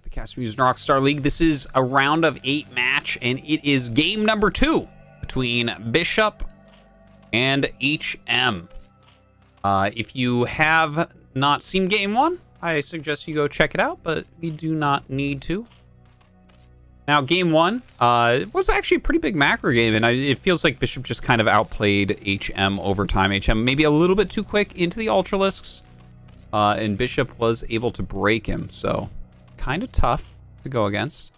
the CasterMuse Rockstar League. This is a round of 8 match, and it is game number 2 between BishOp and HM. If you have not seen game 1, I suggest you go check it out, but you do not need to. Now, game 1 was actually a pretty big macro game, and it feels like BishOp just kind of outplayed HM over time. HM maybe a little bit too quick into the Ultralisks, and BishOp was able to break him, so kind of tough to go against.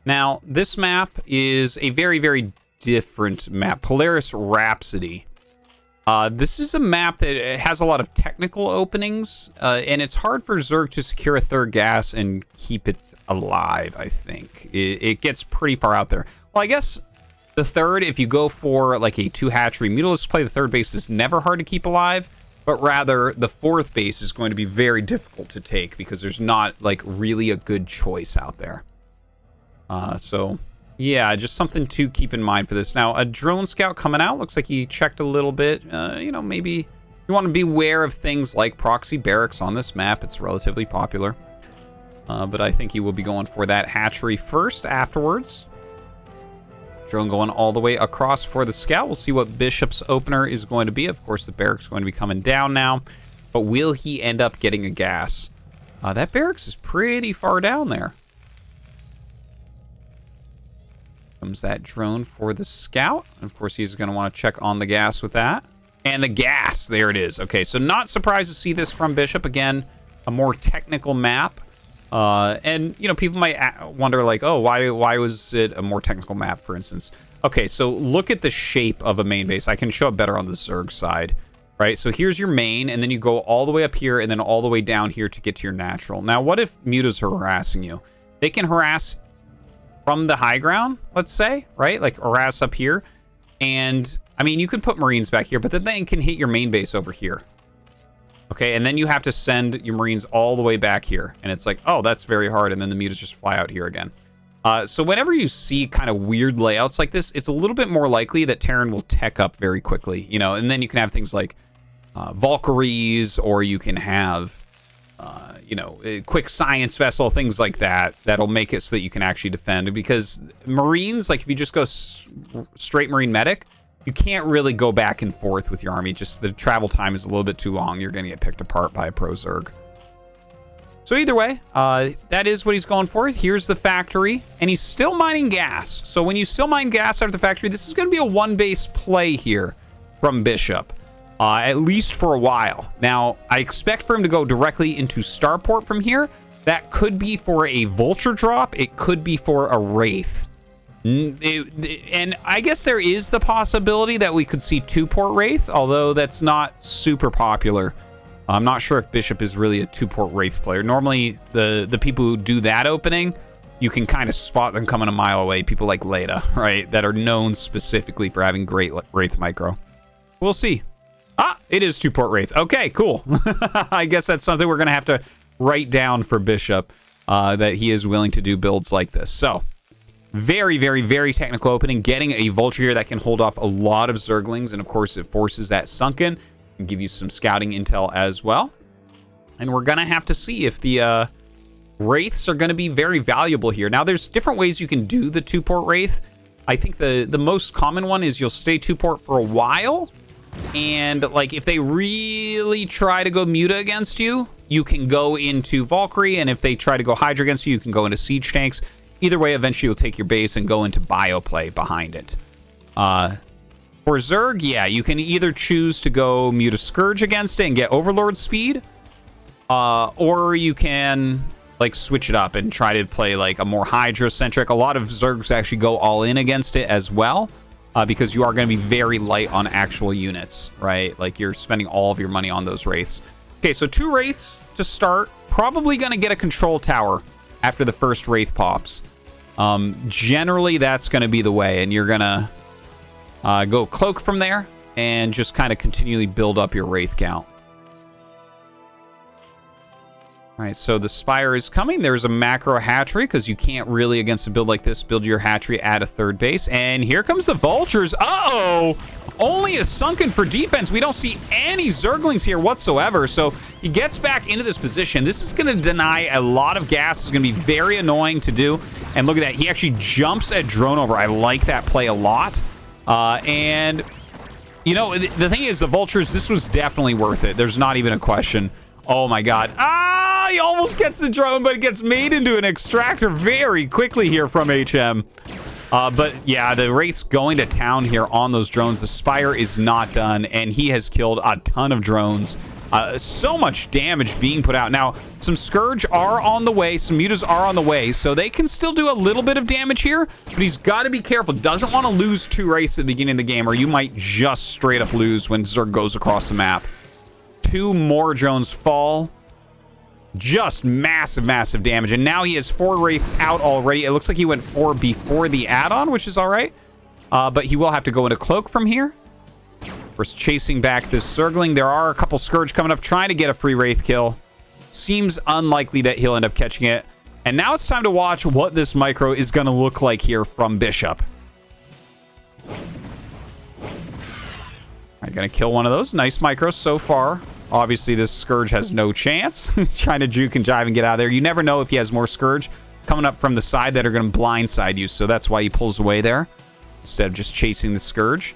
Now, this map is a very, very different map, Polaris Rhapsody. This is a map that has a lot of technical openings, and it's hard for Zerg to secure a third gas and keep it alive, I think. It gets pretty far out there. Well, I guess the third, if you go for like a 2-hatchery Mutalist play, the third base is never hard to keep alive, but rather the 4th base is going to be very difficult to take because there's not like really a good choice out there. So yeah, just something to keep in mind for this. Now, a drone scout coming out. Looks like he checked a little bit. You know, maybe you want to be aware of things like proxy barracks on this map. It's relatively popular. But I think he will be going for that hatchery first afterwards. Drone going all the way across for the scout. We'll see what BishOp's opener is going to be. Of course, the barracks is going to be coming down now. But will he end up getting a gas? That barracks is pretty far down there. Comes that drone for the scout. Of course, he's going to want to check on the gas with that. And the gas, there it is. Okay, so not surprised to see this from BishOp. Again, a more technical map. And, you know, people might wonder, like, oh, why was it a more technical map, for instance? Okay, so look at the shape of a main base. I can show it better on the Zerg side, right? So here's your main, and then you go all the way up here and then all the way down here to get to your natural. Now, what if mutas are harassing you? They can harass from the high ground, let's say, right? Like harass up here. And, I mean, you can put Marines back here, but then they can hit your main base over here. Okay, and then you have to send your Marines all the way back here. And it's like, oh, that's very hard. And then the mutas just fly out here again. So whenever you see kind of weird layouts like this, it's a little bit more likely that Terran will tech up very quickly, you know, and then you can have things like Valkyries, or you can have, you know, a quick science vessel, things like that, that'll make it so that you can actually defend. Because Marines, like if you just go straight Marine medic, you can't really go back and forth with your army. Just the travel time is a little bit too long. You're going to get picked apart by a pro Zerg. So either way, that is what he's going for. Here's the factory, and he's still mining gas. So when you still mine gas out of the factory, this is going to be a 1-base play here from BishOp, at least for a while. Now, I expect for him to go directly into Starport from here. That could be for a Vulture drop. It could be for a Wraith. And I guess there is the possibility that we could see 2-port Wraith, although that's not super popular. I'm not sure if BishOp is really a 2-port Wraith player. Normally, the people who do that opening, you can kind of spot them coming a mile away. People like Leda, right, that are known specifically for having great Wraith micro. We'll see. Ah, it is 2-port Wraith. Okay, cool. I guess that's something we're going to have to write down for BishOp, that he is willing to do builds like this. So, very, very, very technical opening. Getting a Vulture here that can hold off a lot of Zerglings. And, of course, it forces that sunken and give you some scouting intel as well. And we're going to have to see if the Wraiths are going to be very valuable here. Now, there's different ways you can do the 2-port Wraith. I think the most common one is you'll stay 2-port for a while. And, like, if they really try to go Muta against you, you can go into Valkyrie. And if they try to go Hydra against you, you can go into Siege Tanks. Either way, eventually you'll take your base and go into Bioplay behind it. For Zerg, yeah, you can either choose to go Muta Scourge against it and get Overlord speed. Or you can, like, switch it up and try to play, like, a more Hydra-centric. A lot of Zergs actually go all in against it as well. Because you are going to be very light on actual units, right? Like, you're spending all of your money on those Wraiths. Okay, so 2 Wraiths to start. Probably going to get a control tower after the first Wraith pops. Generally, that's going to be the way, and you're going to go Cloak from there and just kind of continually build up your Wraith count. All right, so the Spire is coming. There's a macro hatchery because you can't really, against a build like this, build your hatchery at a third base. And here comes the Vultures. Uh-oh! only is sunken for defense. We don't see any Zerglings here whatsoever. So he gets back into this position. This is going to deny a lot of gas. It's going to be very annoying to do. And look at that. He actually jumps at drone over. I like that play a lot. And, you know, the thing is, the Vultures, this was definitely worth it. There's not even a question. Oh, my God. Ah, he almost gets the drone, but it gets made into an extractor very quickly here from HM. But yeah, the Wraith's going to town here on those drones. The Spire is not done, and he has killed a ton of drones. So much damage being put out. Now, some Scourge are on the way. Some Mutas are on the way, so they can still do a little bit of damage here, but he's got to be careful. Doesn't want to lose 2 Wraiths at the beginning of the game, or you might just straight up lose when Zerg goes across the map. 2 more drones fall. Just massive, massive damage. And now he has 4 Wraiths out already. It looks like he went 4 before the add-on, which is all right. But he will have to go into Cloak from here. We're chasing back this Zergling. There are a couple Scourge coming up trying to get a free Wraith kill. Seems unlikely that he'll end up catching it. And now it's time to watch what this micro is going to look like here from BishOp. I'm going to kill one of those. Nice micros so far. Obviously, this Scourge has no chance. Trying to juke and jive and get out of there. You never know if he has more Scourge coming up from the side that are going to blindside you. So that's why he pulls away there instead of just chasing the Scourge.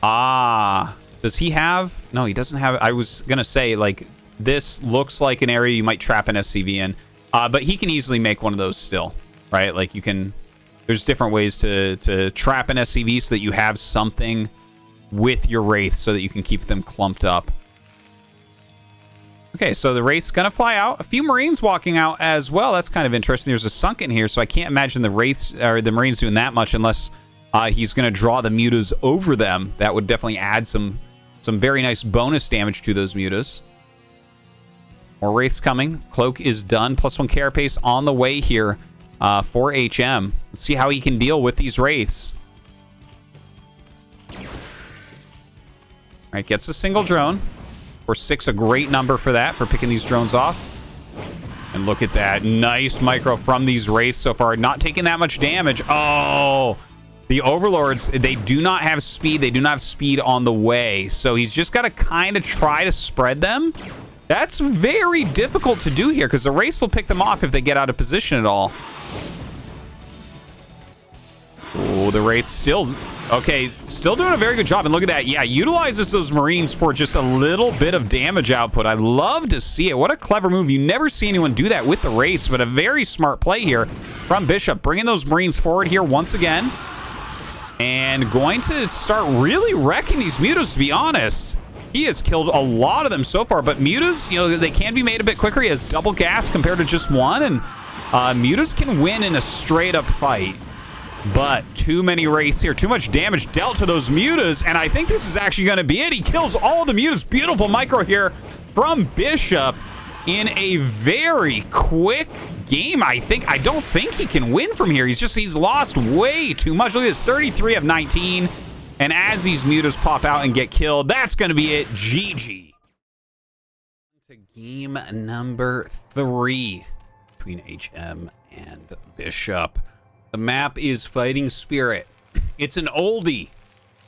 Ah, does he have? No, he doesn't have. I was going to say, like, this looks like an area you might trap an SCV in. But he can easily make one of those still, right? Like, you can. There's different ways to trap an SCV so that you have something with your Wraith so that you can keep them clumped up. Okay, so the Wraith's gonna fly out. A few Marines walking out as well. That's kind of interesting. There's a Sunken here, so I can't imagine the Wraiths or the Marines doing that much unless he's gonna draw the Mutas over them. That would definitely add some very nice bonus damage to those Mutas. More Wraiths coming. Cloak is done. +1 carapace on the way here for HM. Let's see how he can deal with these Wraiths. All right, gets a single drone. For 6, a great number for that, for picking these drones off. And look at that. Nice micro from these Wraiths so far. Not taking that much damage. Oh, the Overlords, they do not have speed. They do not have speed on the way. So he's just got to kind of try to spread them. That's very difficult to do here because the Wraiths will pick them off if they get out of position at all. Oh, the Wraiths still... Okay, still doing a very good job. And look at that. Yeah, utilizes those Marines for just a little bit of damage output. I love to see it. What a clever move. You never see anyone do that with the Wraiths, but a very smart play here from BishOp. Bringing those Marines forward here once again. And going to start really wrecking these Mutas, to be honest. He has killed a lot of them so far, but Mutas, you know, they can be made a bit quicker. He has double gas compared to just one, and Mutas can win in a straight-up fight. But too many Wraiths here. Too much damage dealt to those Mutas. And I think this is actually going to be it. He kills all the Mutas. Beautiful micro here from BishOp in a very quick game. I don't think he can win from here. He's lost way too much. Look at this. 33 of 19. And as these Mutas pop out and get killed, that's going to be it. GG. To game number 3 between HM and BishOp. The map is Fighting Spirit. It's an oldie.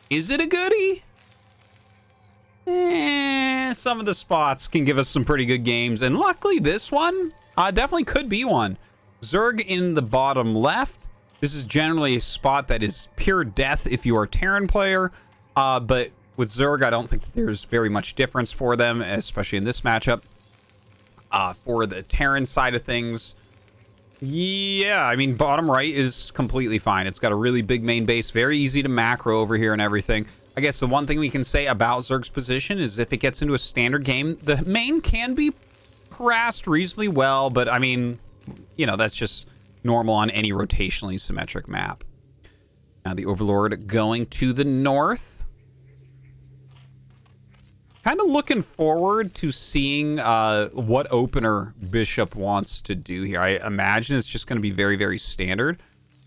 Is it a goodie? Some of the spots can give us some pretty good games. And luckily this one definitely could be one. Zerg in the bottom left. This is generally a spot that is pure death if you are a Terran player. But with Zerg, I don't think that there's very much difference for them, especially in this matchup. For the Terran side of things... Yeah, I mean, bottom right is completely fine. It's got a really big main base, very easy to macro over here and everything. I guess the one thing we can say about Zerg's position is if it gets into a standard game, the main can be harassed reasonably well, but I mean, you know, that's just normal on any rotationally symmetric map. Now the Overlord going to the north. Kind of looking forward to seeing what opener BishOp wants to do here. I imagine it's just going to be very, very standard.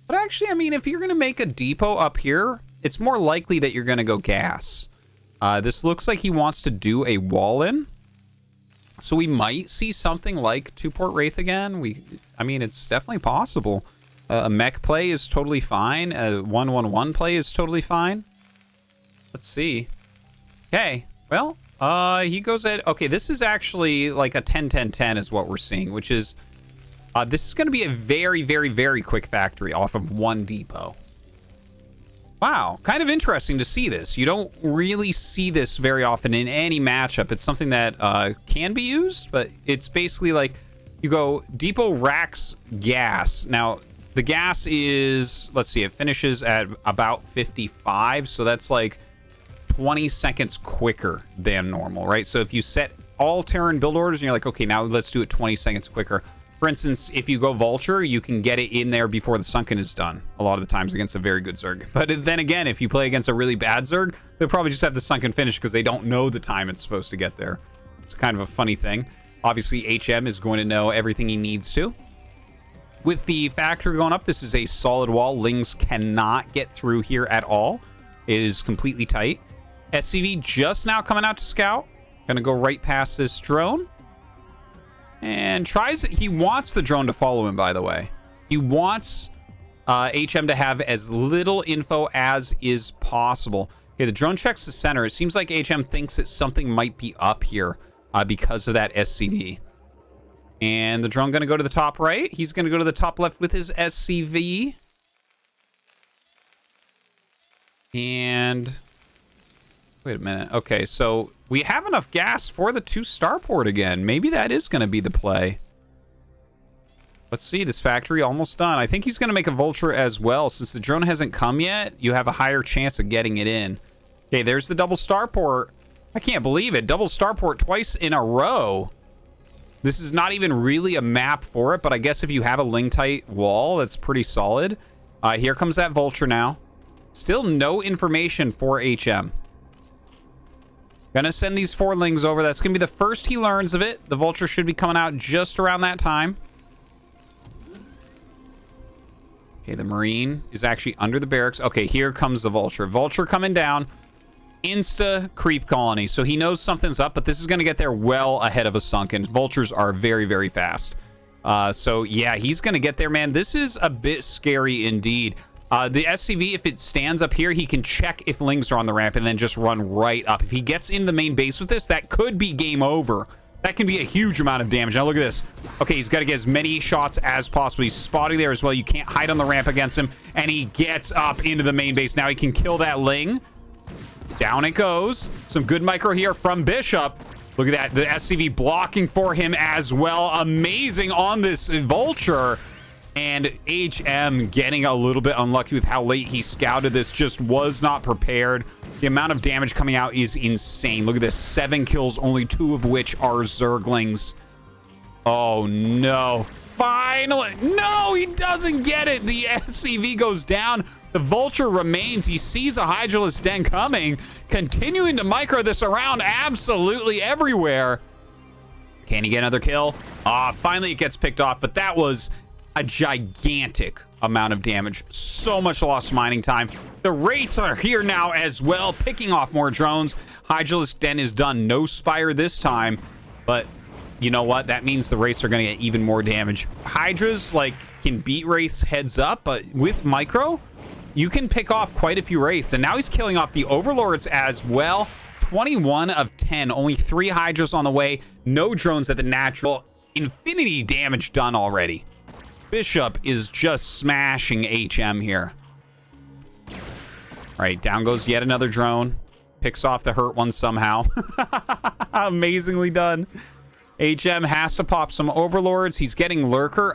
But actually, I mean, if you're going to make a depot up here, it's more likely that you're going to go gas. This looks like he wants to do a wall-in. So we might see something like 2-port Wraith again. I mean, it's definitely possible. A mech play is totally fine. A 1-1-1 play is totally fine. Let's see. Okay, well, he goes at... Okay, this is actually like a 10-10-10 is what we're seeing, which is... this is going to be a very, very, very quick factory off of one depot. Wow, kind of interesting to see this. You don't really see this very often in any matchup. It's something that can be used, but it's basically like you go depot racks gas. Now, the gas is, let's see, it finishes at about 55, so that's like 20 seconds quicker than normal, right? So if you set all Terran build orders and you're like, okay, now let's do it 20 seconds quicker. For instance, if you go Vulture, you can get it in there before the Sunken is done, a lot of the times against a very good Zerg. But then again, if you play against a really bad Zerg, they'll probably just have the Sunken finish because they don't know the time it's supposed to get there. It's kind of a funny thing. Obviously, HM is going to know everything he needs to. With the factory going up, this is a solid wall. Lings cannot get through here at all. It is completely tight. SCV just now coming out to scout. Gonna go right past this drone. And tries... He wants the drone to follow him, by the way. He wants HM to have as little info as is possible. Okay, the drone checks the center. It seems like HM thinks that something might be up here because of that SCV. And the drone going to go to the top right. He's going to go to the top left with his SCV. And... Wait a minute. Okay, so we have enough gas for the 2 starport again. Maybe that is going to be the play. Let's see. This factory almost done. I think he's going to make a Vulture as well. Since the drone hasn't come yet, you have a higher chance of getting it in. Okay, there's the double starport. I can't believe it. Double starport twice in a row. This is not even really a map for it, but I guess if you have a Ling-tight wall, that's pretty solid. Here comes that Vulture now. Still no information for HM. Gonna send these 4 Lings over. That's gonna be the first he learns of it. The Vulture should be coming out just around that time. Okay, the Marine is actually under the barracks. Okay, here comes the Vulture. Vulture coming down. Insta creep colony. So he knows something's up, but this is gonna get there well ahead of a Sunken. Vultures are very, very fast. So yeah, he's gonna get there, man. This is a bit scary indeed. The SCV, if it stands up here, he can check if Lings are on the ramp and then just run right up. If he gets into the main base with this, that could be game over. That can be a huge amount of damage. Now look at this. Okay, he's got to get as many shots as possible. He's spotting there as well. You can't hide on the ramp against him. And he gets up into the main base. Now he can kill that Ling. Down it goes. Some good micro here from BishOp. Look at that. The SCV blocking for him as well. Amazing on this Vulture. And HM getting a little bit unlucky with how late he scouted this. Just was not prepared. The amount of damage coming out is insane. Look at this. 7 kills, only 2 of which are Zerglings. Oh, no. Finally. No, he doesn't get it. The SCV goes down. The Vulture remains. He sees a Hydralisk Den coming. Continuing to micro this around absolutely everywhere. Can he get another kill? Finally it gets picked off, but that was... a gigantic amount of damage. So much lost mining time. The Wraiths are here now as well, picking off more drones. Hydralisk Den is done. No Spire this time, but you know what? That means the Wraiths are going to get even more damage. Hydras, like, can beat Wraiths heads up, but with Micro, you can pick off quite a few Wraiths, and now he's killing off the Overlords as well. 21 of 10. Only 3 Hydras on the way. No drones at the natural. Infinity damage done already. BishOp is just smashing HM here. All right, down goes yet another drone. Picks off the hurt one somehow. Amazingly done. HM has to pop some Overlords. He's getting Lurker.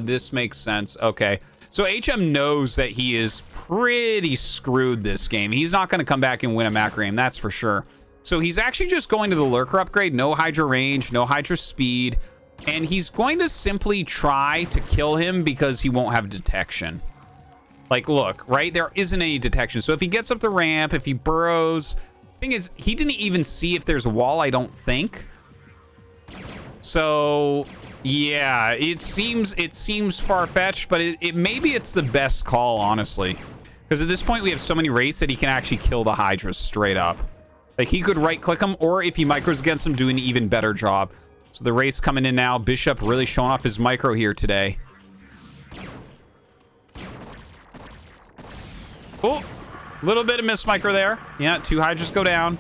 This makes sense. Okay. So HM knows that he is pretty screwed this game. He's not going to come back and win a macro game, that's for sure. So he's actually just going to the Lurker upgrade. No Hydra range, no Hydra speed. And he's going to simply try to kill him because he won't have detection. Like, look, right? There isn't any detection. So if he gets up the ramp, if he burrows... Thing is, he didn't even see if there's a wall, I don't think. So, yeah, it seems far-fetched, but maybe it's the best call, honestly. Because at this point, we have so many Wraiths that he can actually kill the Hydras straight up. Like, he could right-click them, or if he micros against them, do an even better job. So the Wraiths coming in now. BishOp really showing off his micro here today. Little bit of miss micro there. Yeah, 2 Hydras go down.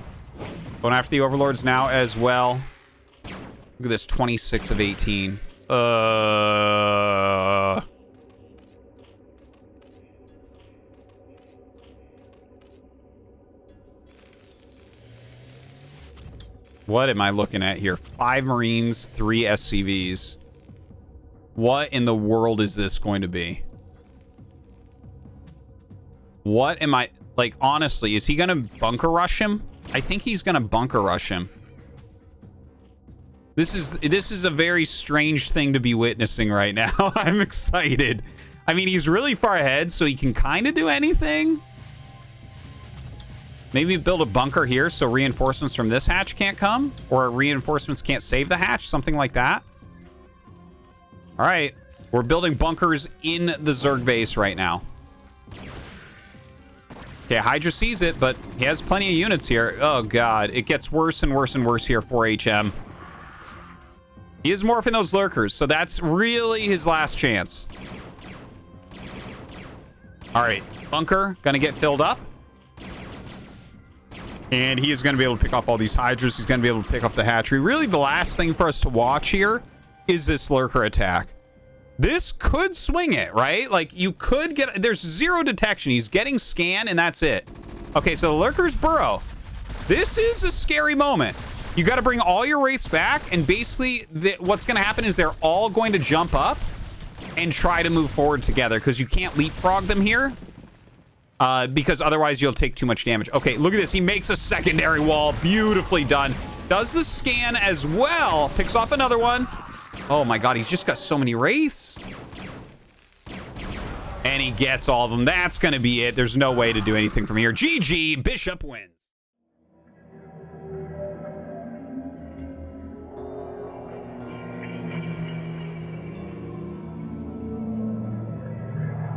Going after the Overlords now as well. Look at this, 26 of 18. What am I looking at here? 5 Marines, 3 SCVs. What in the world is this going to be? What am I... Like, honestly, is he going to bunker rush him? I think he's going to bunker rush him. This is a very strange thing to be witnessing right now. I'm excited. I mean, he's really far ahead, so he can kind of do anything. Maybe build a bunker here so reinforcements from this hatch can't come, or reinforcements can't save the hatch, something like that. All right, we're building bunkers in the Zerg base right now. Okay, Hydra sees it, but he has plenty of units here. Oh, God. It gets worse and worse and worse here for HM. He is morphing those lurkers, so that's really his last chance. All right, bunker gonna get filled up. And he is going to be able to pick off all these Hydras. He's going to be able to pick off the hatchery. Really, the last thing for us to watch here is this lurker attack. This could swing it, right? Like, you could get... There's 0 detection. He's getting scan, and that's it. Okay, so the lurkers burrow. This is a scary moment. You got to bring all your wraiths back, and basically, what's going to happen is they're all going to jump up and try to move forward together, because you can't leapfrog them here. Because otherwise you'll take too much damage. Okay, look at this. He makes a secondary wall. Beautifully done. Does the scan as well. Picks off another one. Oh my God, he's just got so many wraiths. And he gets all of them. That's going to be it. There's no way to do anything from here. GG, BishOp wins.